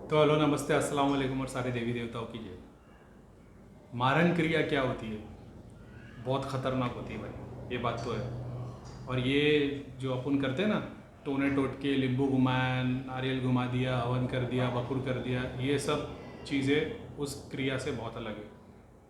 तो हेलो, नमस्ते, अस्सलाम वालेकुम और सारे देवी देवताओं की जय। मारन क्रिया क्या होती है? बहुत ख़तरनाक होती है भाई, ये बात तो है। और ये जो अपन करते हैं ना, टोने टोटके, नींबू घुमाया, नारियल घुमा दिया, हवन कर दिया, बकुर कर दिया, ये सब चीज़ें उस क्रिया से बहुत अलग है।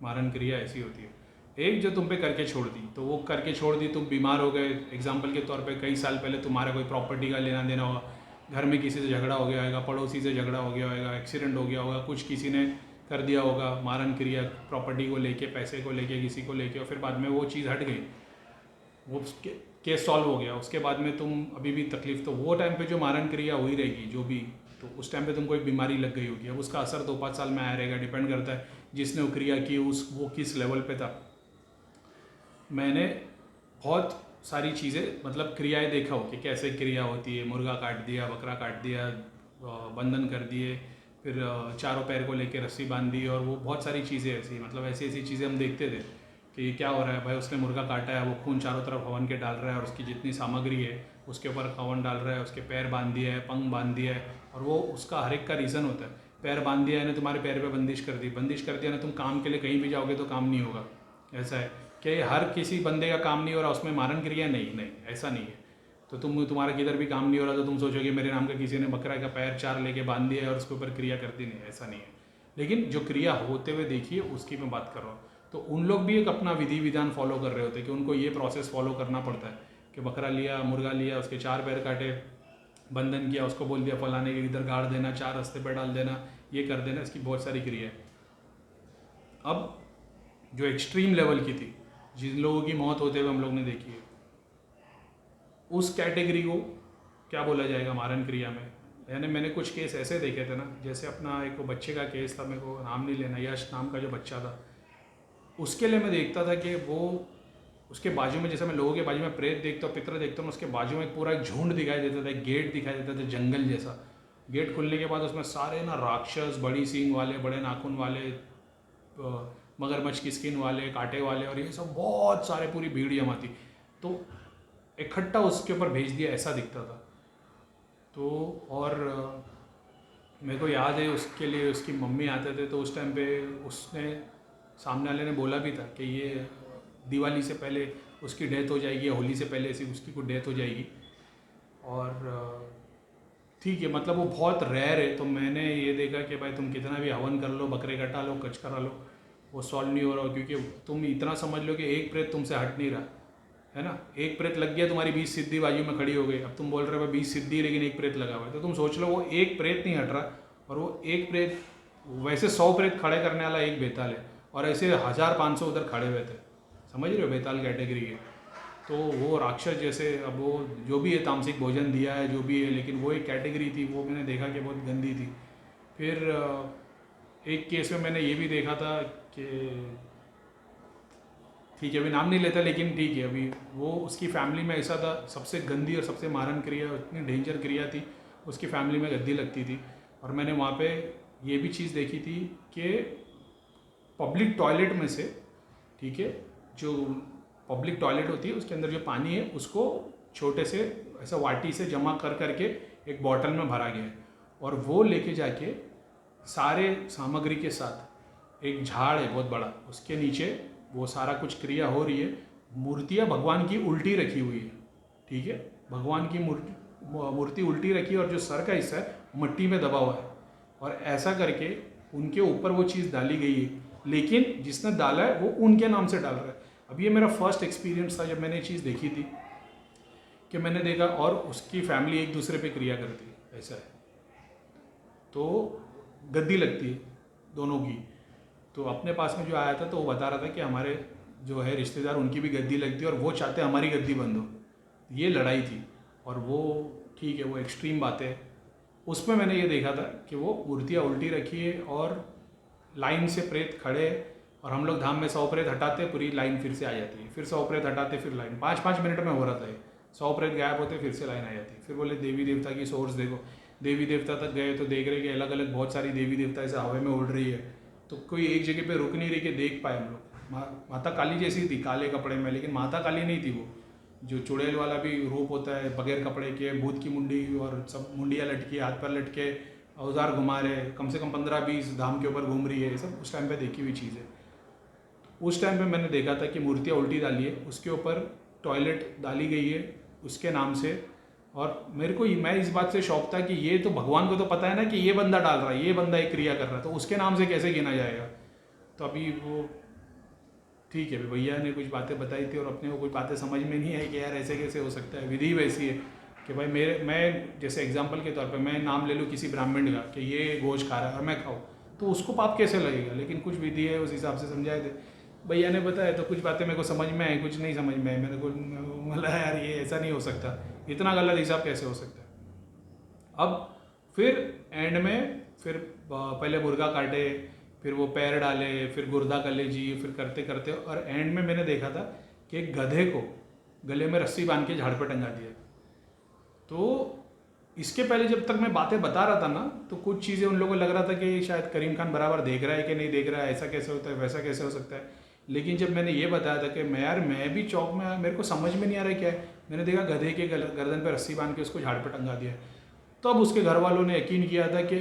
मारन क्रिया ऐसी होती है, एक जो तुम पे करके छोड़ दी, तो वो करके छोड़ दी, तुम बीमार हो गए। एग्जाम्पल के तौर पे कई साल पहले तुम्हारा कोई प्रॉपर्टी का लेना देना होगा, घर में किसी से झगड़ा हो गया होगा, पड़ोसी से झगड़ा हो गया होगा, एक्सीडेंट हो गया होगा, कुछ किसी ने कर दिया होगा मारन क्रिया, प्रॉपर्टी को लेके, पैसे को लेके, किसी को लेके, और फिर बाद में वो चीज़ हट गई, वो केस सॉल्व हो गया, उसके बाद में तुम अभी भी तकलीफ, तो वो टाइम पे जो मारन क्रिया हुई रहेगी जो भी, तो उस टाइम पे तुमको एक बीमारी लग गई होगी। अब उसका असर 2-5 साल में आया रहेगा, डिपेंड करता है जिसने वो क्रिया की उस वो किस लेवल पे था। मैंने बहुत सारी चीज़ें, मतलब क्रियाएं देखा हो कि कैसे क्रिया होती है। मुर्गा काट दिया, बकरा काट दिया, बंधन कर दिए, फिर चारों पैर को लेके रस्सी बांध दी, और वो बहुत सारी चीज़ें ऐसी, मतलब ऐसी ऐसी चीज़ें हम देखते थे कि ये क्या हो रहा है भाई। उसने मुर्गा काटा है, वो खून चारों तरफ हवन के डाल रहा है, और उसकी जितनी सामग्री है उसके ऊपर हवन डाल रहा है, उसके पैर बांध दिया है, पंख बांध दिया है, और वो उसका हर एक का रीज़न होता है। पैर बांध दिया है ना, तुम्हारे पैर पे बंदिश कर दी, बंदिश कर दिया ना, तुम काम के लिए कहीं भी जाओगे तो काम नहीं होगा। ऐसा है कि हर किसी बंदे का काम नहीं हो रहा उसमें मारन क्रिया, नहीं नहीं, ऐसा नहीं है। तो तुम्हारा किधर भी काम नहीं हो रहा तो तुम सोचोगे मेरे नाम का किसी ने बकरा का पैर 4 लेके बांध दिया है और उसके ऊपर क्रिया कर दी, नहीं, ऐसा नहीं है। लेकिन जो क्रिया होते हुए देखिए उसकी मैं बात कर रहा हूँ। तो उन लोग भी एक अपना विधि विधान फॉलो कर रहे होते हैं कि उनको ये प्रोसेस फॉलो करना पड़ता है कि बकरा लिया, मुर्गा लिया, उसके 4 पैर काटे, बंधन किया, उसको बोल दिया फलाने के इधर गाड़ देना, 4 रास्ते पर डाल देना, ये कर देना, इसकी बहुत सारी क्रिया है। अब जो एक्सट्रीम लेवल की थी, जिन लोगों की मौत होते हुए हम लोग ने देखी है, उस कैटेगरी को क्या बोला जाएगा मारन क्रिया में? यानी मैंने कुछ केस ऐसे देखे थे ना, जैसे अपना एक वो बच्चे का केस था, मेरे को नाम नहीं लेना, यश नाम का जो बच्चा था, उसके लिए मैं देखता था कि वो उसके बाजू में, जैसे मैं लोगों के बाजू में प्रेत देखता हूँ, पितर देखता हूँ, उसके बाजू में एक पूरा एक झुंड दिखाई देता था, एक गेट दिखाई देता था जंगल जैसा। गेट खुलने के बाद उसमें सारे ना राक्षस, बड़ी सींग वाले, बड़े नाखून वाले, मगरमच्छ की स्किन वाले, कांटे वाले, और ये सब बहुत सारे, पूरी भीड़ जमा थी। तो इकट्ठा उसके ऊपर भेज दिया, ऐसा दिखता था। तो और मेरे को याद है उसके लिए उसकी मम्मी आते थे, तो उस टाइम पे उसने, सामने वाले ने बोला भी था कि ये दिवाली से पहले उसकी डेथ हो जाएगी, या होली से पहले ऐसी उसकी कोई डेथ हो जाएगी। और ठीक है, मतलब वो बहुत रेयर है। तो मैंने ये देखा कि भाई तुम कितना भी हवन कर लो, बकरे कटा लो, कच करा लो, वो सॉल्व नहीं हो रहा, क्योंकि तुम इतना समझ लो कि एक प्रेत तुमसे हट नहीं रहा है ना। एक प्रेत लग गया, तुम्हारी 20 सिद्धि बाजू में खड़ी हो गई। अब तुम बोल रहे हो भाई 20 सिद्धि लेकिन एक प्रेत लगा हुआ है, तो तुम सोच लो वो एक प्रेत नहीं हट रहा, और वो एक प्रेत, वैसे 100 प्रेत खड़े करने वाला एक बेताल है, और ऐसे 1500 उधर खड़े हुए थे, समझ रहे हो, बेताल कैटेगरी के। तो वो राक्षस जैसे, अब वो जो भी है तामसिक भोजन दिया है जो भी है, लेकिन वो एक कैटेगरी थी, वो मैंने देखा कि बहुत गंदी थी। फिर एक केस में मैंने ये भी देखा था कि, ठीक है अभी नाम नहीं लेता, लेकिन ठीक है, अभी वो उसकी फैमिली में ऐसा था, सबसे गंदी और सबसे मारन क्रिया, इतनी डेंजर क्रिया थी, उसकी फैमिली में गद्दी लगती थी। और मैंने वहाँ पे ये भी चीज़ देखी थी कि पब्लिक टॉयलेट में से, ठीक है, जो पब्लिक टॉयलेट होती है उसके अंदर जो पानी है उसको छोटे से ऐसा वाटी से जमा कर करके एक बॉटल में भरा गया है, और वो लेके जाके सारे सामग्री के साथ, एक झाड़ है बहुत बड़ा, उसके नीचे वो सारा कुछ क्रिया हो रही है। मूर्तियाँ भगवान की उल्टी रखी हुई है, ठीक है, भगवान की मूर्ति उल्टी रखी है, और जो सर का हिस्सा है मिट्टी में दबा हुआ है, और ऐसा करके उनके ऊपर वो चीज़ डाली गई है, लेकिन जिसने डाला है वो उनके नाम से डाल रहा है। अब ये मेरा फर्स्ट एक्सपीरियंस था जब मैंने ये चीज़ देखी थी, कि मैंने देखा और उसकी फैमिली एक दूसरे पे क्रिया करती है, ऐसा है। तो गद्दी लगती है दोनों की। तो अपने पास में जो आया था तो वो बता रहा था कि हमारे जो है रिश्तेदार, उनकी भी गद्दी लगती है और वो चाहते हमारी गद्दी बंद हो। ये लड़ाई थी, और वो ठीक है, वो एक्सट्रीम बात है। उसमें मैंने ये देखा था कि वो मूर्तियाँ उल्टी रखी है और लाइन से प्रेत खड़े, और हम लोग धाम में 100 प्रेत हटाते, पूरी लाइन फिर से आ जाती है, फिर 100 प्रेत हटाते, फिर लाइन 5-5 मिनट में हो रहा था ये। 100 प्रेत गायब होते, फिर से लाइन आ जाती। फिर बोले देवी देवता की सोर्स देखो, देवी देवता तक गए तो देख रहे कि अलग अलग बहुत सारी देवी देवता ऐसे हवा में उड़ रही है, तो कोई एक जगह पे रुक नहीं रही कि देख पाए हम लोग। माता काली जैसी थी काले कपड़े में, लेकिन माता काली नहीं थी वो, जो चुड़ैल वाला भी रूप होता है बगैर कपड़े के, भूत की मुंडी और सब मुंडियाँ लटकी, हाथ पर लटके, औजार घुमा रहे, कम से कम 15-20 धाम के ऊपर घूम रही है, ये सब उस टाइम पे देखी हुई चीज़ है। उस टाइम पे मैंने देखा था कि मूर्तियाँ उल्टी डाली है, उसके ऊपर टॉयलेट डाली गई है उसके नाम से। और मेरे को मैं इस बात से शौक था कि ये तो भगवान को तो पता है ना कि ये बंदा डाल रहा है, ये बंदा एक क्रिया कर रहा है, तो उसके नाम से कैसे गिना जाएगा। तो अभी वो ठीक है, भैया ने कुछ बातें बताई थी और अपने को कुछ बातें समझ में नहीं आई कि यार ऐसे कैसे हो सकता है। विधि वैसी है कि भाई मैं जैसे एग्जांपल के तौर पे मैं नाम ले लूँ किसी ब्राह्मण का कि ये गोश्त खा रहा है और मैं खाऊँ, तो उसको पाप कैसे लगेगा। लेकिन कुछ विधि है, उस हिसाब से समझाए थे भैया ने बताया। तो कुछ बातें मेरे को समझ में आई, कुछ नहीं समझ में आई। मेरे को बोला यार ये ऐसा नहीं हो सकता, इतना गलत हिसाब कैसे हो सकता है। अब फिर एंड में फिर पहले मुर्गा काटे, फिर वो पैर डाले, फिर गुर्दा कलेजी, फिर करते करते और एंड में मैंने देखा था कि एक गधे को गले में रस्सी बांध के झाड़ पर टंगा दिया। तो इसके पहले जब तक मैं बातें बता रहा था ना, तो कुछ चीज़ें उन लोगों को लग रहा था कि शायद करीम खान बराबर देख रहा है कि नहीं देख रहा है, ऐसा कैसे होता है, वैसा कैसे हो सकता है। लेकिन जब मैंने ये बताया था कि मैं भी चौक में, मेरे को समझ में नहीं आ रहा है क्या है, मैंने देखा गधे के गर्दन पर रस्सी बांध के उसको झाड़ पर टंगा दिया। तब तो उसके घर वालों ने यकीन किया था कि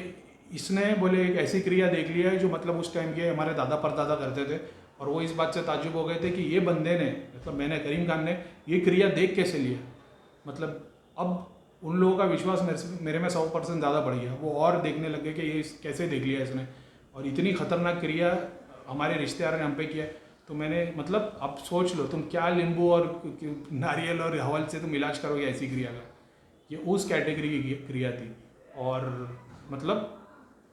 इसने बोले एक ऐसी क्रिया देख लिया है जो मतलब उस टाइम के हमारे दादा परदादा करते थे। और वो इस बात से ताज्जुब हो गए थे कि ये बंदे ने, मतलब मैंने करीम खान ने ये क्रिया देख कैसे लिया। मतलब अब उन लोगों का विश्वास मेरे में 100% ज़्यादा बढ़ गया। वो और देखने लग गए कि ये कैसे देख लिया इसने, और इतनी खतरनाक क्रिया हमारे रिश्तेदार ने हम पे किया। तो मैंने मतलब अब सोच लो तुम क्या नींबू और नारियल और हवल से तुम इलाज करोगे ऐसी क्रिया का। ये उस कैटेगरी की क्रिया थी। और मतलब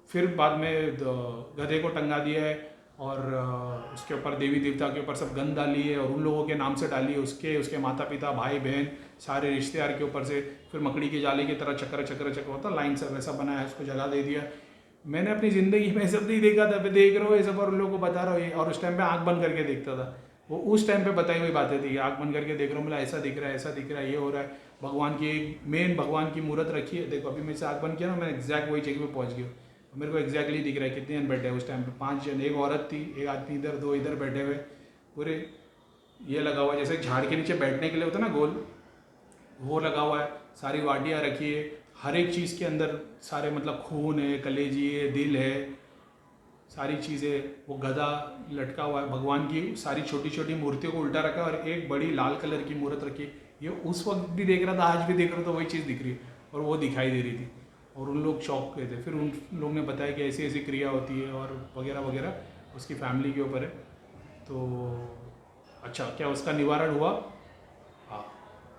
फिर बाद में गधे को टंगा दिया है और उसके ऊपर देवी देवता के ऊपर सब गंद डाली है और उन लोगों के नाम से डाली है, उसके माता पिता भाई बहन सारे रिश्तेदार के ऊपर से। फिर मकड़ी की जाली की तरह चक्कर होता लाइन से वैसा बनाया, उसको जगह दे दिया। मैंने अपनी ज़िंदगी में सब नहीं देखा था, मैं देख रहा हूँ ये सब और उन लोगों को बता रहा हूँ। और उस टाइम पे आँख बंद करके देखता था। वो उस टाइम पे बताई हुई बातें थी, आँख बंद करके देख रहा हूँ, मतलब ऐसा दिख रहा है, ऐसा दिख रहा है, ये हो रहा है। भगवान की एक मेन भगवान की मूर्त रखी है, देखो अभी मेरे से आँख बंद किया ना, मैं एग्जैक्ट वही जगह पे पहुँच गया। मेरे को एग्जैक्टली दिख रहा है कितने जन बैठे हैं उस टाइम पे। 5 जन, एक औरत थी, एक आदमी इधर, 2 इधर बैठे हुए पूरे। ये लगा हुआ जैसे झाड़ के नीचे बैठने के लिए होता है ना गोल, वो लगा हुआ है। सारी वाटियाँ रखी है, हर एक चीज़ के अंदर सारे मतलब खून है, कलेजी है, दिल है, सारी चीज़ें। वो गधा लटका हुआ है, भगवान की सारी छोटी छोटी मूर्तियों को उल्टा रखा है और एक बड़ी लाल कलर की मूर्त रखी। ये उस वक्त भी देख रहा था, आज भी देख रहा था, वही चीज़ दिख रही है और वो दिखाई दे रही थी। और उन लोग शौक गए थे। फिर उन लोग ने बताया कि ऐसी ऐसी क्रिया होती है और वगैरह वगैरह, उसकी फैमिली के ऊपर है। तो अच्छा, क्या उसका निवारण हुआ? हाँ,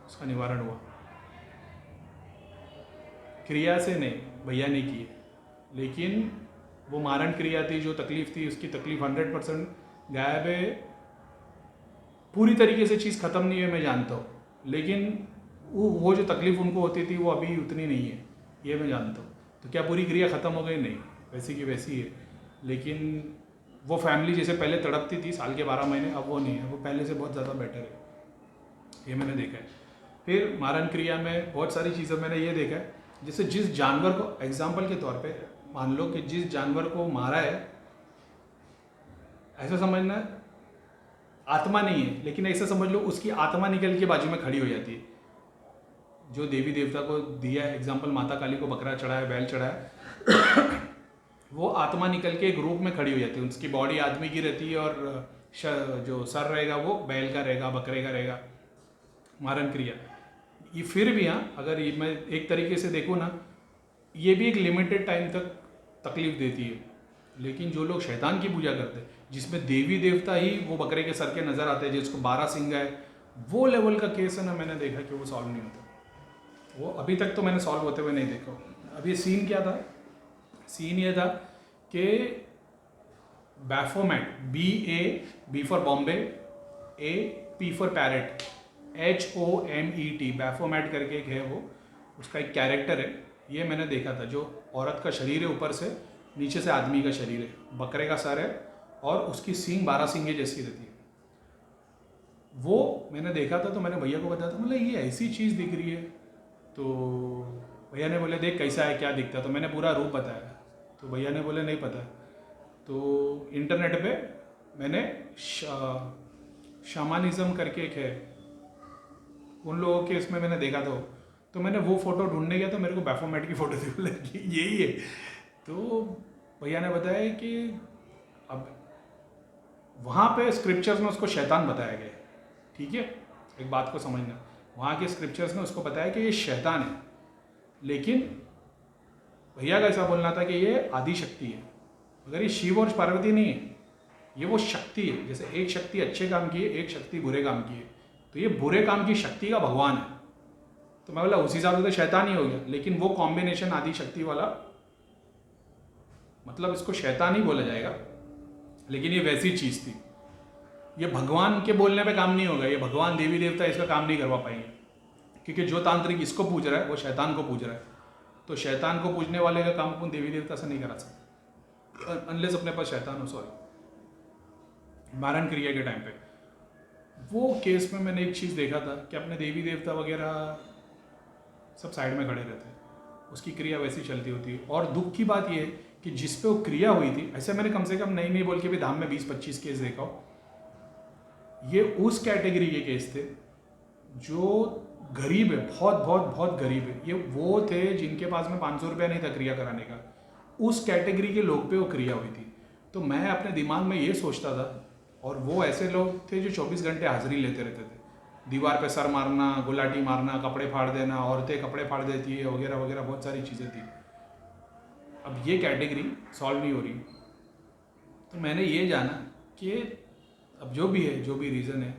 उसका निवारण हुआ। क्रिया से नहीं, भैया ने की है, लेकिन वो मारण क्रिया थी, जो तकलीफ थी उसकी तकलीफ 100% गायब है। पूरी तरीके से चीज़ ख़त्म नहीं है, मैं जानता हूँ, लेकिन वो जो तकलीफ़ उनको होती थी वो अभी उतनी नहीं है, ये मैं जानता हूँ। तो क्या पूरी क्रिया ख़त्म हो गई? नहीं, वैसी की वैसी है। लेकिन वो फैमिली जैसे पहले तड़पती थी साल के 12 महीने, अब वो नहीं है, वो पहले से बहुत ज़्यादा बेटर है, ये मैंने देखा है। फिर मारण क्रिया में बहुत सारी चीज़ें मैंने ये देखा है, जैसे जिस जानवर को, एग्जाम्पल के तौर पे मान लो कि जिस जानवर को मारा है, ऐसा समझना आत्मा नहीं है, लेकिन ऐसा समझ लो उसकी आत्मा निकल के बाजू में खड़ी हो जाती है। जो देवी देवता को दिया है, एग्जाम्पल माता काली को बकरा चढ़ाया, बैल चढ़ाया, वो आत्मा निकल के एक रूप में खड़ी हो जाती है। उसकी बॉडी आदमी की रहती है और जो सर रहेगा वो बैल का रहेगा, बकरे का रहेगा। मारण क्रिया ये फिर भी, हाँ, अगर ये मैं एक तरीके से देखूँ ना, ये भी एक लिमिटेड टाइम तक तकलीफ देती है। लेकिन जो लोग शैतान की पूजा करते हैं, जिसमें देवी देवता ही वो बकरे के सर के नज़र आते हैं, जिसको 12 सिंग है, वो लेवल का केस है ना, मैंने देखा कि वो सॉल्व नहीं होता। वो अभी तक तो मैंने सॉल्व होते हुए नहीं देखा। अभी सीन क्या था? सीन ये था कि बैफोमेट, B for Bombay, P for parrot, HOMET, बैफोमेट करके एक है, वो उसका एक कैरेक्टर है। ये मैंने देखा था, जो औरत का शरीर है ऊपर से, नीचे से आदमी का शरीर है, बकरे का सर है और उसकी सींग 12 सींगे जैसी रहती है। वो मैंने देखा था, तो मैंने भैया को बताया था, मतलब ये ऐसी चीज़ दिख रही है। तो भैया ने बोले देख कैसा है, क्या दिखता है। तो मैंने पूरा रूप बताया, तो भैया ने बोले नहीं पता। तो इंटरनेट पे मैंने शमानिज़म करके एक है, उन लोगों के इसमें मैंने देखा था। तो मैंने वो फ़ोटो ढूंढने गया, तो मेरे को बैफोमेट की फ़ोटो थी, बोले यही है। तो भैया ने बताया कि अब वहाँ पे स्क्रिप्चर्स में उसको शैतान बताया गया है, ठीक है, एक बात को समझना, वहाँ के स्क्रिप्चर्स में उसको बताया कि ये शैतान है, लेकिन भैया का ऐसा बोलना था कि ये आदि शक्ति है, मगर ये शिव और पार्वती नहीं है, ये वो शक्ति है। जैसे एक शक्ति अच्छे काम की है, एक शक्ति बुरे काम की है, तो ये बुरे काम की शक्ति का भगवान है। तो मैं बोला उस हिसाब से तो शैतान ही हो गया, लेकिन वो कॉम्बिनेशन आदि शक्ति वाला, मतलब इसको शैतान ही बोला जाएगा, लेकिन ये वैसी चीज़ थी। ये भगवान के बोलने पे काम नहीं होगा, ये भगवान देवी देवता इसका काम नहीं करवा पाएंगे, क्योंकि जो तांत्रिक इसको पूज रहा है वो शैतान को पूज रहा है। तो शैतान को पूजने वाले का काम अपन देवी देवता से नहीं करा सकते, अनलेस अपने पास शैतान हो। सॉरी, मारण क्रिया के टाइम पे वो केस में मैंने एक चीज़ देखा था कि अपने देवी देवता वगैरह सब साइड में खड़े रहते हैं, उसकी क्रिया वैसी चलती होती है। और दुख की बात यह है कि जिस पे वो क्रिया हुई थी, ऐसे मैंने कम से कम नहीं बोल के भी धाम में 20-25 केस देखा हो, ये उस कैटेगरी के केस थे जो गरीब है, बहुत बहुत बहुत गरीब है। ये वो थे जिनके पास में 500 रुपया नहीं था क्रिया कराने का, उस कैटेगरी के लोग पे वो क्रिया हुई थी। तो मैं अपने दिमाग में ये सोचता था, और वो ऐसे लोग थे जो 24 घंटे हाजिरी लेते रहते थे, दीवार पे सर मारना, गुलाटी मारना, कपड़े फाड़ देना, औरतें कपड़े फाड़ देती है वगैरह वगैरह, बहुत सारी चीज़ें थी। अब ये कैटेगरी सॉल्व नहीं हो रही, तो मैंने ये जाना कि अब जो भी है, जो भी रीज़न है,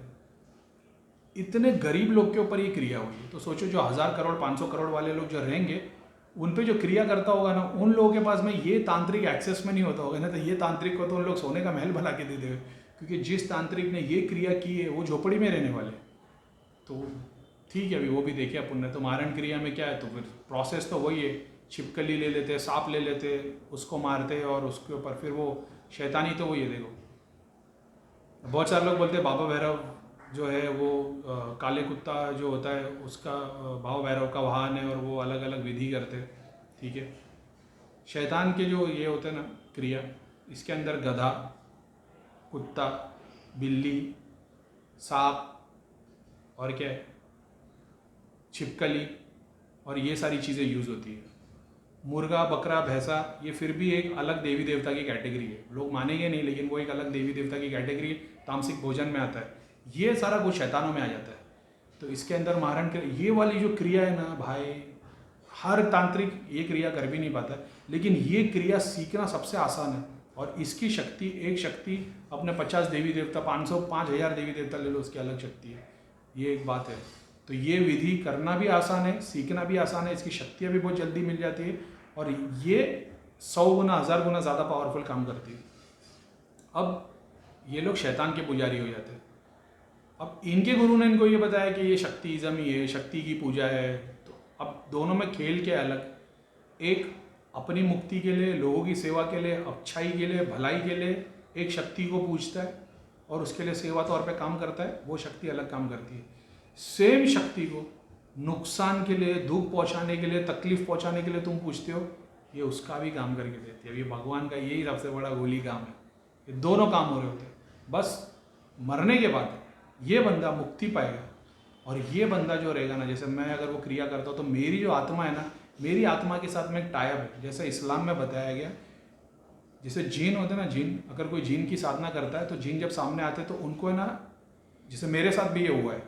इतने गरीब लोग के ऊपर ये क्रिया हुई है। तो सोचो जो 1000 करोड़ 500 करोड़ वाले लोग जो रहेंगे, उन पे जो क्रिया करता होगा ना, उन लोगों के पास में ये तांत्रिक एक्सेस में नहीं होता होगा ना, तो ये तांत्रिक को तो उन लोग सोने का महल बना के दे देंगे, क्योंकि जिस तांत्रिक ने ये क्रिया की है वो झोपड़ी में रहने वाले। तो ठीक है, अभी वो भी देखे अपन ने। तो मारण क्रिया में क्या है, तो फिर प्रोसेस तो वही है, छिपकली ले लेते, सांप ले लेते, उसको मारते, और उसके ऊपर फिर वो शैतानी तो वही है। देखो बहुत सारे लोग बोलते हैं बाबा भैरव जो है वो काले कुत्ता जो होता है उसका बाबा भैरव का वाहन है, और वो अलग अलग विधि करते हैं, ठीक है। शैतान के जो ये होते हैं ना क्रिया, इसके अंदर गधा, कुत्ता, बिल्ली, सांप, और क्या है, छिपकली, और ये सारी चीज़ें यूज़ होती है। मुर्गा, बकरा, भैंसा, ये फिर भी एक अलग देवी देवता की कैटेगरी है, लोग मानेंगे नहीं, लेकिन वो एक अलग देवी देवता की कैटेगरी तामसिक भोजन में आता है। ये सारा कुछ शैतानों में आ जाता है। तो इसके अंदर मारण क्रिया, ये वाली जो क्रिया है ना भाई, हर तांत्रिक ये क्रिया कर भी नहीं पाता है, लेकिन ये क्रिया सीखना सबसे आसान है। और इसकी शक्ति, एक शक्ति अपने 50 देवी देवता, 500 5000 देवी देवता ले लो, उसकी अलग शक्ति है, ये एक बात है। तो ये विधि करना भी आसान है, सीखना भी आसान है, इसकी शक्तियाँ भी बहुत जल्दी मिल जाती है, और ये 100 गुना 1000 गुना ज़्यादा पावरफुल काम करती है। अब ये लोग शैतान के पुजारी हो जाते हैं। अब इनके गुरु ने इनको ये बताया कि ये शक्तिज़म ही है, शक्ति की पूजा है। तो अब दोनों में खेल के अलग, एक अपनी मुक्ति के लिए, लोगों की सेवा के लिए, अच्छाई के लिए, भलाई के लिए एक शक्ति को पूजता है, और उसके लिए सेवा तौर पे काम करता है, वो शक्ति अलग काम करती है। सेम शक्ति को नुकसान के लिए, दुख पहुंचाने के लिए, तकलीफ पहुंचाने के लिए तुम पूछते हो, ये उसका भी काम करके देती है। ये भगवान का यही सबसे बड़ा गोली काम है, ये दोनों काम हो रहे होते हैं। बस मरने के बाद ये बंदा मुक्ति पाएगा, और ये बंदा जो रहेगा ना, जैसे मैं अगर वो क्रिया करता हूँ तो मेरी जो आत्मा है ना, मेरी आत्मा के साथ में एक टाइप है। जैसे इस्लाम में बताया गया, जैसे जीन होते हैं ना, जीन, अगर कोई जीन की साधना करता है तो जीन जब सामने आते हैं तो उनको है ना, जैसे मेरे साथ भी ये हुआ है,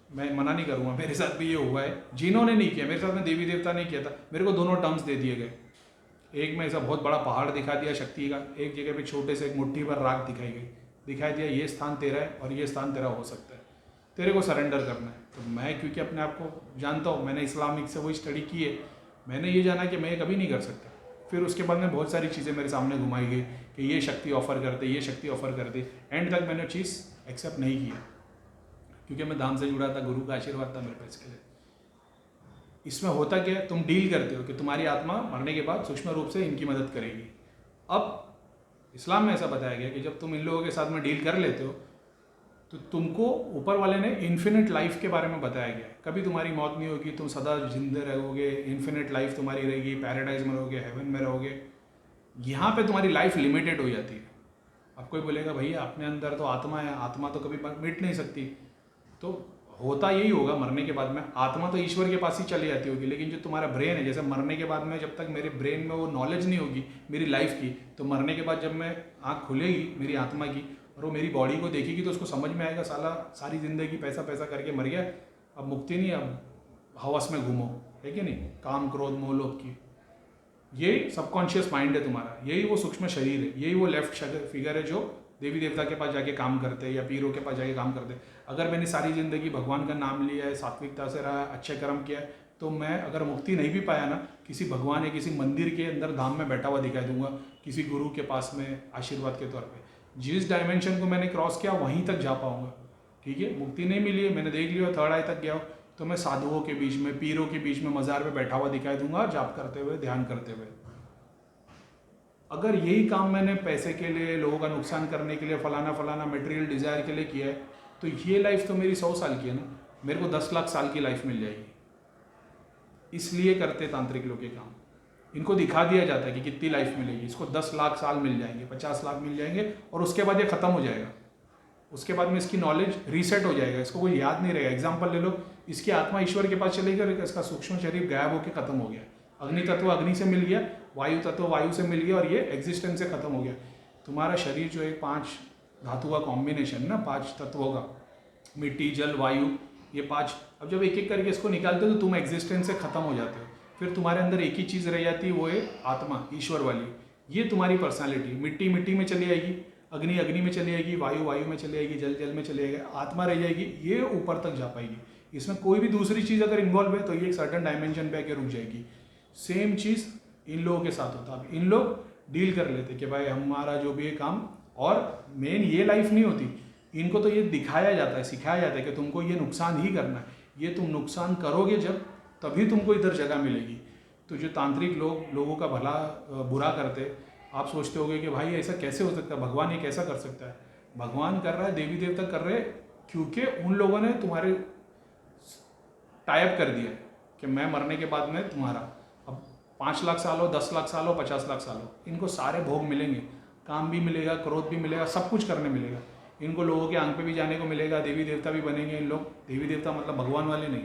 मैं मना नहीं करूँगा, मेरे साथ भी ये हुआ है, जीनों ने नहीं किया मेरे साथ में, देवी देवता ने किया था, मेरे को दोनों टर्म्स दे दिए गए। एक में ऐसा बहुत बड़ा पहाड़ दिखा दिया शक्ति का, एक जगह पे छोटे से एक मुट्ठी पर राख दिखाई गई, दिखाई दिया ये स्थान तेरा है और ये स्थान तेरा हो सकता है, तेरे को सरेंडर करना है। तो मैं क्योंकि अपने आप को जानता हूँ, मैंने इस्लामिक से वही स्टडी की है, मैंने ये जाना कि मैं कभी नहीं कर सकता। फिर उसके बाद में बहुत सारी चीज़ें मेरे सामने घुमाई गई कि ये शक्ति ऑफर कर दे, ये शक्ति ऑफर कर दे। एंड तक मैंने चीज़ एक्सेप्ट नहीं किया, क्योंकि मैं धाम से जुड़ा था, गुरु का आशीर्वाद था मेरे पास इसके लिए। इसमें होता क्या है, तुम डील करते हो कि तुम्हारी आत्मा मरने के बाद सूक्ष्म रूप से इनकी मदद करेगी। अब इस्लाम में ऐसा बताया गया कि जब तुम इन लोगों के साथ में डील कर लेते हो तो तुमको ऊपर वाले ने इन्फिनिट लाइफ के बारे में बताया गया है। कभी तुम्हारी मौत नहीं होगी, तुम सदा जिंदे रहोगे, इन्फिनिट लाइफ तुम्हारी रहेगी, पैराडाइज में रहोगे, हेवन में रहोगे। यहाँ पे तुम्हारी लाइफ लिमिटेड हो जाती है। अब कोई बोलेगा भैया अपने अंदर तो आत्मा है, आत्मा तो कभी मिट नहीं सकती। तो होता यही होगा मरने के बाद में, आत्मा तो ईश्वर के पास ही चली जाती होगी, लेकिन जो तुम्हारा ब्रेन है, जैसे मरने के बाद में जब तक मेरे ब्रेन में वो नॉलेज नहीं होगी मेरी लाइफ की, तो मरने के बाद जब मैं आँख खुलेगी मेरी आत्मा की और वो मेरी बॉडी को देखेगी तो उसको समझ में आएगा साला सारी ज़िंदगी पैसा पैसा करके मर गया, अब मुक्ति नहीं, अब हवस में घूमो, है कि नहीं, काम क्रोध मोह लोभ की। ये सबकॉन्शियस माइंड है तुम्हारा, यही वो सूक्ष्म शरीर है, यही वो लेफ्ट फिगर है जो देवी देवता के पास जाके काम करते हैं या पीरों के पास जाके काम करते हैं। अगर मैंने सारी ज़िंदगी भगवान का नाम लिया है, सात्विकता से रहा है, अच्छे कर्म किया है, तो मैं अगर मुक्ति नहीं भी पाया ना, किसी भगवान या किसी मंदिर के अंदर धाम में बैठा हुआ दिखाई दूंगा, किसी गुरु के पास में आशीर्वाद के तौर पे। जिस डायमेंशन को मैंने क्रॉस किया वहीं तक जा पाऊंगा। ठीक है, मुक्ति नहीं मिली है, मैंने देख लिया, थर्ड आई तक गया हो, तो मैं साधुओं के बीच में, पीरों के बीच में मज़ार में बैठा हुआ दिखाई दूंगा, जाप करते हुए, ध्यान करते हुए। अगर यही काम मैंने पैसे के लिए, लोगों का नुकसान करने के लिए, फलाना फलाना मटेरियल डिज़ायर के लिए किया है, तो ये लाइफ तो मेरी 100 साल की है ना, मेरे को 10 लाख साल की लाइफ मिल जाएगी। इसलिए करते तांत्रिक लोग ये काम, इनको दिखा दिया जाता है कि कितनी लाइफ मिलेगी, इसको 10 लाख साल मिल जाएंगे, 50 लाख मिल जाएंगे, और उसके बाद ये ख़त्म हो जाएगा। उसके बाद में इसकी नॉलेज रीसेट हो जाएगा, इसको कोई याद नहीं रहेगा। एग्जाम्पल ले लो, इसकी आत्मा ईश्वर के पास चली गई, इसका सूक्ष्म शरीर गायब होकर खत्म हो गया, अग्नि तत्व अग्नि से मिल गया, वायु तत्व वायु से मिल गया, और ये एग्जिस्टेंस से खत्म हो गया। तुम्हारा शरीर जो एक 5 धातु का कॉम्बिनेशन ना, 5 तत्वों का, मिट्टी जल वायु, ये 5, अब जब एक एक करके इसको निकालते हो तो तुम एग्जिस्टेंस से खत्म हो जाते हो। फिर तुम्हारे अंदर एक ही चीज़ रह जाती है, वो है आत्मा, ईश्वर वाली। ये तुम्हारी पर्सनैलिटी, मिट्टी मिट्टी में चली जाएगी, अग्नि अग्नि में चली जाएगी, वायु वायु में चली जाएगी, जल जल में चली जाएगी, आत्मा रह जाएगी, ये ऊपर तक जा पाएगी। इसमें कोई भी दूसरी चीज़ अगर इन्वॉल्व है तो ये एक सर्टन डायमेंशन पे आके रुक जाएगी। सेम चीज़ इन लोगों के साथ होता है। अब इन लोग डील कर लेते कि भाई हमारा जो भी है काम, और मेन ये लाइफ नहीं होती, इनको तो ये दिखाया जाता है, सिखाया जाता है कि तुमको ये नुकसान ही करना है, ये तुम नुकसान करोगे जब, तभी तुमको इधर जगह मिलेगी। तो जो तांत्रिक लोग लोगों का भला बुरा करते, आप सोचते होगे कि भाई ऐसा कैसे हो सकता है, भगवान ये कैसा कर सकता है। भगवान कर रहा है, देवी देवता कर रहे, क्योंकि उन लोगों ने तुम्हारे टाइप कर दिया कि मैं मरने के बाद में तुम्हारा, अब 5 लाख साल हो, 10 लाख साल हो, 50 लाख साल हो, इनको सारे भोग मिलेंगे, काम भी मिलेगा, क्रोध भी मिलेगा, सब कुछ करने मिलेगा। इनको लोगों के आंख पे भी जाने को मिलेगा, देवी देवता भी बनेंगे इन लोग। देवी देवता मतलब भगवान वाले नहीं,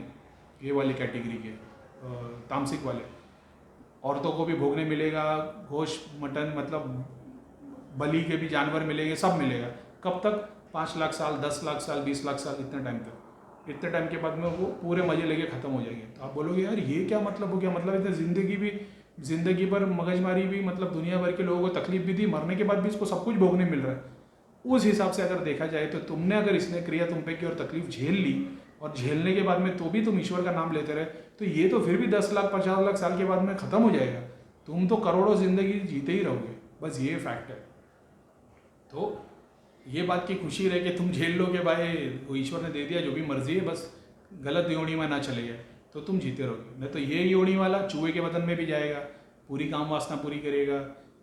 ये वाली कैटेगरी के तामसिक वाले। औरतों को भी भोगने मिलेगा, गोश्त मटन मतलब बलि के भी जानवर मिलेंगे, सब मिलेगा। कब तक? 5 लाख साल, 10 लाख साल, 20 लाख साल, इतने टाइम तक। इतने टाइम के बाद में वो पूरे मजे लेके ख़त्म हो जाएंगे। तो आप बोलोगे यार ये क्या मतलब हो गया, मतलब इतने ज़िंदगी भर मगजमारी भी, मतलब दुनिया भर के लोगों को तकलीफ भी दी, मरने के बाद भी इसको सब कुछ भोगने मिल रहा है। उस हिसाब से अगर देखा जाए तो तुमने अगर इसने क्रिया तुम पे की और तकलीफ झेल ली, और झेलने के बाद में तो भी तुम ईश्वर का नाम लेते रहे, तो ये तो फिर भी 10 लाख 50 लाख साल के बाद में ख़त्म हो जाएगा। तुम तो करोड़ों ज़िंदगी जीते ही रहोगे, बस ये फैक्ट है। तो ये बात की खुशी रहे कि तुम झेल लो कि भाई वो ईश्वर ने दे दिया, जो भी मर्जी है, बस गलत योनि में ना चले गए तो तुम जीते रहोगे। नहीं तो ये योनि वाला चूहे के बदन में भी जाएगा, पूरी काम वासना पूरी करेगा,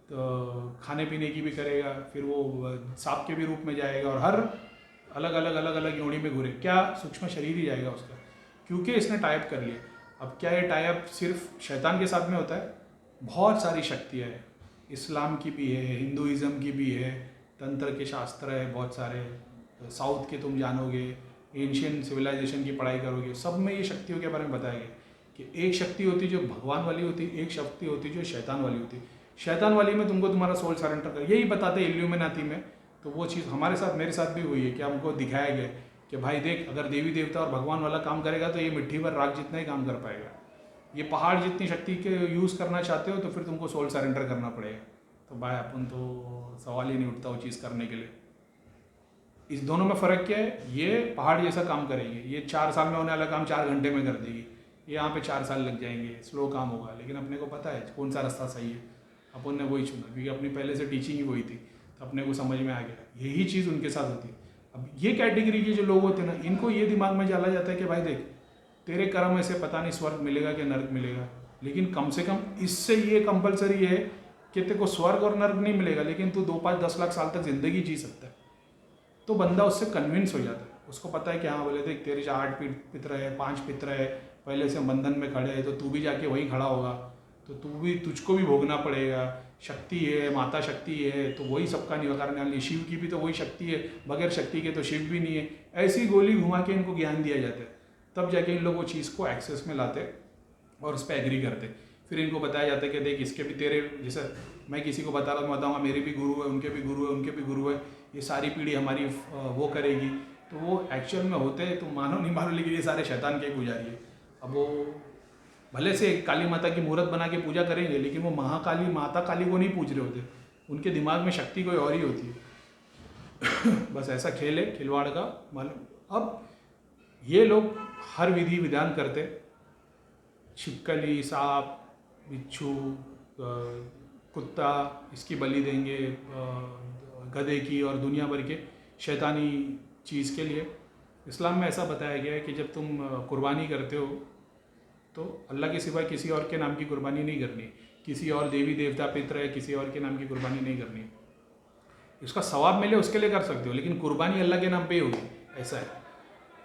तो खाने पीने की भी करेगा, फिर वो सांप के भी रूप में जाएगा, और हर अलग अलग योनि में घूरे, क्या सूक्ष्म शरीर ही जाएगा उसका, क्योंकि इसने टाइप कर लिया। अब क्या ये टाइप सिर्फ शैतान के साथ में होता है? बहुत सारी शक्तियाँ हैं, इस्लाम की भी है, हिंदुइज़्म की भी है, तंत्र के शास्त्र है बहुत सारे, साउथ के तुम जानोगे, एंशियन सिविलाइजेशन की पढ़ाई करोगे, सब में ये शक्तियों के बारे में बताया गया कि एक शक्ति होती जो भगवान वाली होती, एक शक्ति होती जो शैतान वाली होती। शैतान वाली में तुमको तुम्हारा सोल सरेंडर कर, यही बताते इल्यूमिनाती में। तो वो चीज़ हमारे साथ, मेरे साथ भी हुई है कि हमको दिखाया गया कि भाई देख, अगर देवी देवता और भगवान वाला काम करेगा तो ये मिट्टी पर राख जितना ही काम कर पाएगा। ये पहाड़ जितनी शक्ति के यूज़ करना चाहते हो तो फिर तुमको सोल सरेंडर करना पड़ेगा। तो भाई अपन तो सवाल ही नहीं उठता वो चीज़ करने के लिए। इस दोनों में फ़र्क क्या है? ये पहाड़ जैसा काम करेंगे, ये 4 साल में होने वाला काम 4 घंटे में कर देगी, ये यहाँ पे 4 साल लग जाएंगे, स्लो काम होगा। लेकिन अपने को पता है कौन सा रास्ता सही है, अपन ने वही चुना, क्योंकि अपनी पहले से टीचिंग ही वही थी, तो अपने को समझ में आ गया। यही चीज़ उनके साथ होती है। अब ये कैटेगरी के जो लोग होते हैं ना, इनको ये दिमाग में डाला जाता है कि भाई देख, तेरे कर्म से पता नहीं स्वर्ग मिलेगा कि नर्क मिलेगा, लेकिन कम से कम इससे ये कंपलसरी है कि तेरे को स्वर्ग और नर्क नहीं मिलेगा, लेकिन तू 2, 5, 10 लाख साल तक ज़िंदगी जी सकता है। तो बंदा उससे कन्विंस हो जाता है, उसको पता है कि हाँ बोले देख, तेरे 8 पितर है, 5 पितर है, पहले से बंधन में खड़े हैं, तो तू भी जाके वहीं खड़ा होगा, तो तुझको भी भोगना पड़ेगा। शक्ति है, माता शक्ति है तो वही सबका निवारण करने वाली, शिव की भी तो वही शक्ति है, बगैर शक्ति के तो शिव भी नहीं है। ऐसी गोली घुमा के इनको ज्ञान दिया जाता है, तब जाके इन लोग वो चीज़ को एक्सेस में लाते और उस पर एग्री करते। फिर इनको बताया जाता है कि देख इसके भी तेरे, जैसे मैं किसी को बता रहा हूँ, बताऊँगा मेरे भी गुरु है, उनके भी गुरु है, उनके भी गुरु है, ये सारी पीढ़ी हमारी वो करेगी। तो वो एक्चुअल में होते हैं, तुम मानो नहीं मानो, लेकिन ये सारे शैतान के पुजारी है। अब वो भले से काली माता की मूर्त बना के पूजा करेंगे, लेकिन वो महाकाली माता काली को नहीं पूज रहे होते, उनके दिमाग में शक्ति कोई और ही होती है। बस ऐसा खेल है खिलवाड़ का मालूम। अब ये लोग हर विधि विधान करते, छिपकली, सांप, बिच्छू, कुत्ता, इसकी बलि देंगे, गधे की, और दुनिया भर के शैतानी चीज़ के लिए। इस्लाम में ऐसा बताया गया है कि जब तुम कुर्बानी करते हो तो अल्लाह के सिवाय किसी और के नाम की कुर्बानी नहीं करनी, किसी और देवी देवता पितर है किसी और के नाम की कुर्बानी नहीं करनी। इसका सवाब मिले उसके लिए कर सकते हो, लेकिन कुर्बानी अल्लाह के नाम पे ही होगी, ऐसा है,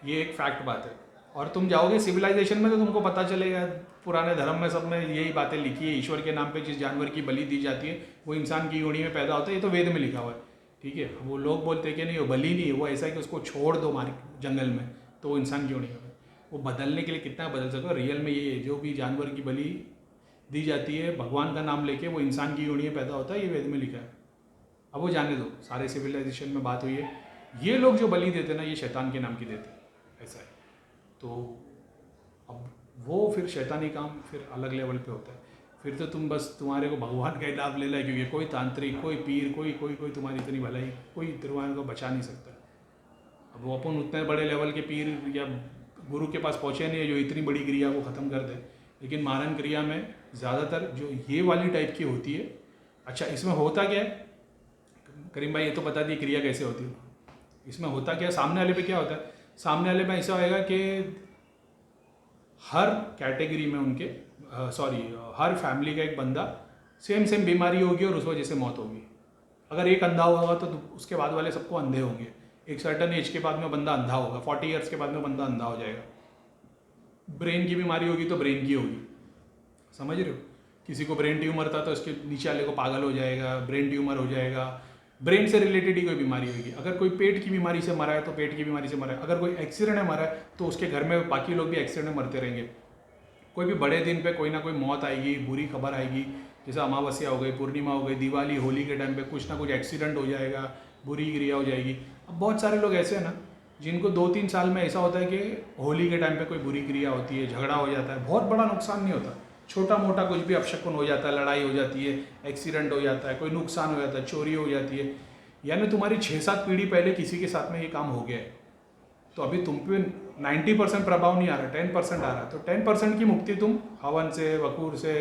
ये एक फैक्ट बात है। और तुम जाओगे सिविलाइजेशन में तो तुमको पता चलेगा, पुराने धर्म में सब में यही बातें लिखी है, ईश्वर के नाम पे जिस जानवर की बलि दी जाती है वो इंसान की योनि में पैदा होता है, ये तो वेद में लिखा हुआ है, ठीक है। वो लोग बोलते हैं कि नहीं वो बलि नहीं है, वो ऐसा है कि उसको छोड़ दो मार जंगल में तो वो इंसान की योनि में, वो बदलने के लिए कितना बदल सको। रियल में ये जो भी जानवर की बलि दी जाती है भगवान का नाम लेके वो इंसान की योनि में पैदा होता है, ये वेद में लिखा है। अब वो जाने दो, सारे सिविलाइजेशन में बात हुई है, ये लोग जो बलि देते ना ये शैतान के नाम की देते, ऐसा है। तो अब वो फिर शैतानी काम फिर अलग लेवल पे होता है। फिर तो तुम बस तुम्हारे को भगवान का ही लाभ ले ला, क्योंकि कोई तांत्रिक, कोई पीर, कोई तुम्हारी इतनी भलाई, कोई तुम्हारे को बचा नहीं सकता। अब वो अपन उतने बड़े लेवल के पीर या गुरु के पास पहुँचे नहीं है जो इतनी बड़ी क्रिया को ख़त्म कर दे, लेकिन मारन क्रिया में ज़्यादातर जो ये वाली टाइप की होती है। अच्छा, इसमें होता क्या है करीम भाई, ये तो बता दिए क्रिया कैसे होती है। इसमें होता क्या है, सामने वाले पे क्या होता है, सामने वाले में ऐसा होएगा कि हर कैटेगरी में उनके हर फैमिली का एक बंदा सेम बीमारी होगी और उस वजह से मौत होगी। अगर एक अंधा होगा तो उसके बाद वाले सबको अंधे होंगे, एक सर्टन एज के बाद में बंदा अंधा होगा, 40 ईयर्स के बाद में बंदा अंधा हो जाएगा। ब्रेन की बीमारी होगी तो ब्रेन की होगी, समझ रहे हो। किसी को ब्रेन ट्यूमर था तो उसके नीचे वाले को पागल हो जाएगा, ब्रेन ट्यूमर हो जाएगा, ब्रेन से रिलेटेड ही कोई बीमारी होगी। अगर कोई पेट की बीमारी से मरा है तो पेट की बीमारी से मरा है, अगर कोई एक्सीडेंट में मरा है तो उसके घर में बाकी लोग भी एक्सीडेंट में मरते रहेंगे। कोई भी बड़े दिन पे कोई ना कोई मौत आएगी, बुरी खबर आएगी, जैसे अमावस्या हो गई, पूर्णिमा हो गई, दिवाली, होली के टाइम पे कुछ ना कुछ एक्सीडेंट हो जाएगा, बुरी क्रिया हो जाएगी। अब बहुत सारे लोग ऐसे हैं ना जिनको 2-3 साल में ऐसा होता है कि होली के टाइम पे कोई बुरी क्रिया होती है, झगड़ा हो जाता है, बहुत बड़ा नुकसान नहीं होता, छोटा मोटा कुछ भी अपशकुन हो जाता है, लड़ाई हो जाती है, एक्सीडेंट हो जाता है, कोई नुकसान हो जाता है, चोरी हो जाती है, यानी तुम्हारी 6-7 पीढ़ी पहले किसी के साथ में ये काम हो गया है, तो अभी तुम पे 90% प्रभाव नहीं आ रहा, 10% आ रहा है। तो 10% की मुक्ति तुम हवन से, वकूर से,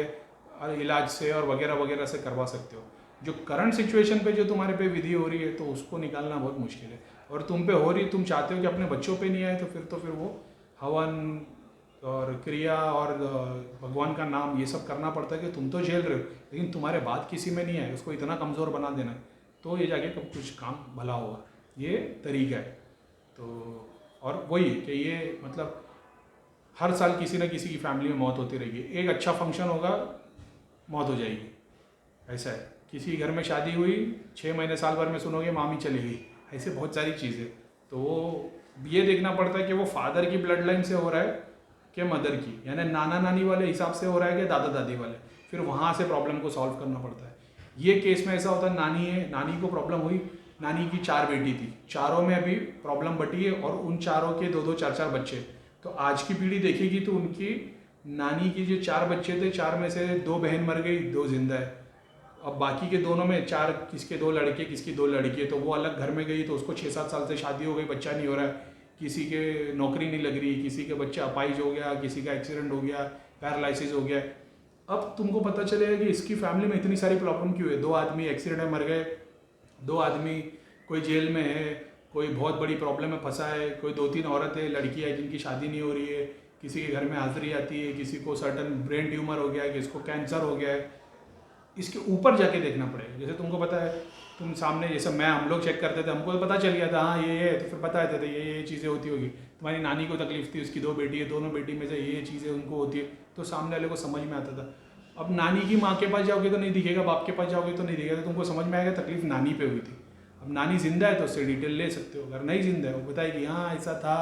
इलाज से और वगैरह वगैरह से करवा सकते हो। जो करंट सिचुएशन पे जो तुम्हारे पे विधि हो रही है तो उसको निकालना बहुत मुश्किल है, और तुम पे हो रही, तुम चाहते हो कि अपने बच्चों पे नहीं आए, तो फिर वो हवन और क्रिया और भगवान का नाम ये सब करना पड़ता है कि तुम तो झेल रहे हो, लेकिन तुम्हारे बाद किसी में नहीं आए, उसको इतना कमज़ोर बना देना है, तो ये जाके कब कुछ काम भला होगा। ये तरीका है। तो और वही कि ये मतलब हर साल किसी न किसी की फैमिली में मौत होती रहेगी, एक अच्छा फंक्शन होगा मौत हो जाएगी, ऐसा है। किसी घर में शादी हुई 6 महीने साल भर में सुनोगे मामी चली गई, ऐसे बहुत सारी चीज़ें। तो वो ये देखना पड़ता है कि वो फादर की ब्लड लाइन से हो रहा है कि मदर की, यानी नाना नानी वाले हिसाब से हो रहा है कि दादा दादी वाले, फिर वहाँ से प्रॉब्लम को सॉल्व करना पड़ता है। ये केस में ऐसा होता है, नानी है, नानी को प्रॉब्लम हुई, नानी की 4 बेटी थी, चारों में अभी प्रॉब्लम बटी है और उन चारों के 2-2, 4-4 बच्चे। तो आज की पीढ़ी देखेगी तो उनकी नानी की जो 4 बच्चे थे, 4 में से 2 बहन मर गई, 2 जिंदा है। अब बाकी के दोनों में 4, किसके 2 लड़के, किसकी 2 लड़की है, तो वो अलग घर में गई, तो उसको 6-7 साल से शादी हो गई, बच्चा नहीं हो रहा है, किसी के नौकरी नहीं लग रही, किसी के बच्चा अपाइज हो गया, किसी का एक्सीडेंट हो गया, पैरालिसिस हो गया। अब तुमको पता चलेगा कि इसकी फैमिली में इतनी सारी प्रॉब्लम क्यों है। 2 आदमी एक्सीडेंट में मर गए, 2 आदमी कोई जेल में है, कोई बहुत बड़ी प्रॉब्लम में फंसा है, कोई 2-3 औरतें, लड़कियाँ जिनकी शादी नहीं हो रही है, किसी के घर में हाजिरी आती है, किसी को सर्टन ब्रेन ट्यूमर हो गया है, किसी को कैंसर हो गया है। इसके ऊपर जाके देखना पड़ेगा। जैसे तुमको पता है, तुम सामने जैसे हम लोग चेक करते थे, हमको पता चल गया था हाँ ये तो फिर पता रहता था ये चीज़ें होती होगी। तुम्हारी नानी को तकलीफ थी, उसकी 2 बेटी है, दोनों बेटी में से ये चीज़ें उनको होती है, तो सामने वाले को समझ में आता था। अब नानी की माँ के पास जाओगे तो नहीं दिखेगा, बाप के पास जाओगे तो नहीं दिखेगा, तो तुमको समझ में आएगा तकलीफ नानी पे हुई थी। अब नानी जिंदा है तो उससे डिटेल ले सकते हो, अगर नहीं जिंदा है वो बताएगी हाँ ऐसा था,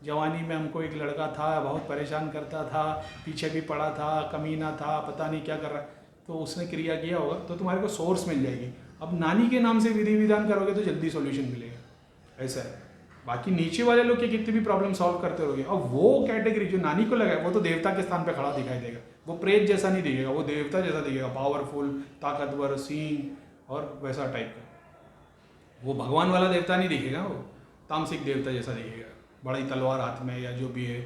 जवानी में हमको एक लड़का था बहुत परेशान करता था, पीछे भी पड़ा था, कमीना था, पता नहीं क्या कर रहा है, तो उसने क्रिया किया होगा, तो तुम्हारे को सोर्स मिल जाएगी। अब नानी के नाम से विधि विधान करोगे तो जल्दी सॉल्यूशन मिलेगा, ऐसा है। बाकी नीचे वाले लोग के कितनी भी प्रॉब्लम सॉल्व करते रहोगे, अब वो कैटेगरी जो नानी को लगा है वो तो देवता के स्थान पे खड़ा दिखाई देगा, वो प्रेत जैसा नहीं दिखेगा, वो देवता जैसा दिखेगा, पावरफुल, ताकतवर, सीन और वैसा टाइप का। वो भगवान वाला देवता नहीं दिखेगा, वो तामसिक देवता जैसा दिखेगा, बड़ी तलवार हाथ में या जो भी है,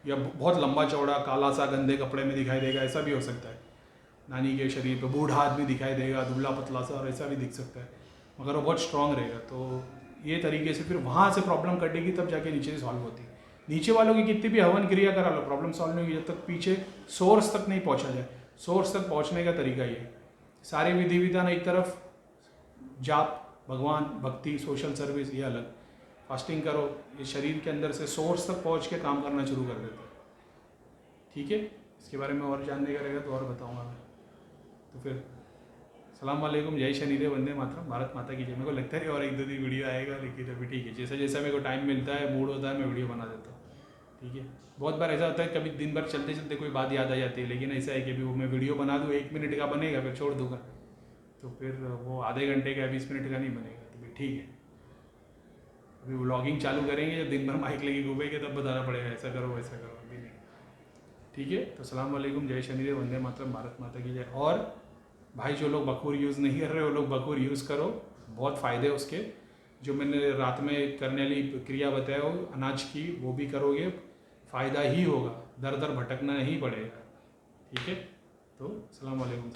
या बहुत लंबा चौड़ा काला सा गंदे कपड़े में दिखाई देगा, ऐसा भी हो सकता है। नानी के शरीर पे बूढ़ा आदमी दिखाई देगा, दुबला पतला सा, और ऐसा भी दिख सकता है, मगर वो बहुत स्ट्रांग रहेगा। तो ये तरीके से फिर वहाँ से प्रॉब्लम कटेगी, तब जाके नीचे से सॉल्व होती है। नीचे वालों की कितनी भी हवन क्रिया करा लो, प्रॉब्लम सॉल्व नहीं होगी जब तक पीछे सोर्स तक नहीं पहुँचा जाए। सोर्स तक पहुँचने का तरीका ये, सारे विधि विधान एक तरफ, जाप, भगवान, भक्ति, सोशल सर्विस ये अलग, फास्टिंग करो, ये शरीर के अंदर से सोर्स तक पहुँच के काम करना शुरू कर देता है। ठीक है, इसके बारे में और जानने का रहेगा तो और बताऊँगा मैं। तो फिर सलाम वालेकुम, जय शनिदेव, वंदे मातरम, भारत माता की जय। मेरे को लगता है और एक दो दिन वीडियो आएगा, लेकिन अभी ठीक है, जैसा जैसा मेरे को टाइम मिलता है, मूड होता है, मैं वीडियो बना देता हूँ। ठीक है, बहुत बार ऐसा होता है कभी दिन भर चलते चलते कोई बात याद आ जाती है, लेकिन ऐसा है कि अभी वो मैं वीडियो बना दूँ 1 मिनट का बनेगा, फिर छोड़ दूँगा, तो फिर वो आधे घंटे का 20 मिनट का नहीं बनेगा, तो फिर ठीक है। अभी व्लॉगिंग चालू करेंगे, जब दिन भर माइक लेके घूमेंगे तब बताना पड़ेगा ऐसा करो वैसा करो, अभी नहीं। ठीक है, तो सलाम वालेकुम, जय शनिदेव, वंदे मातरम, भारत माता की जय। और भाई जो लोग बखूर यूज़ नहीं कर रहे वो लोग बखूर यूज़ करो, बहुत फ़ायदे उसके। जो मैंने रात में करने वाली क्रिया बताया हो अनाज की, वो भी करोगे, फ़ायदा ही होगा, दर दर भटकना नहीं पड़ेगा। ठीक है, तो सलाम वालेकुम।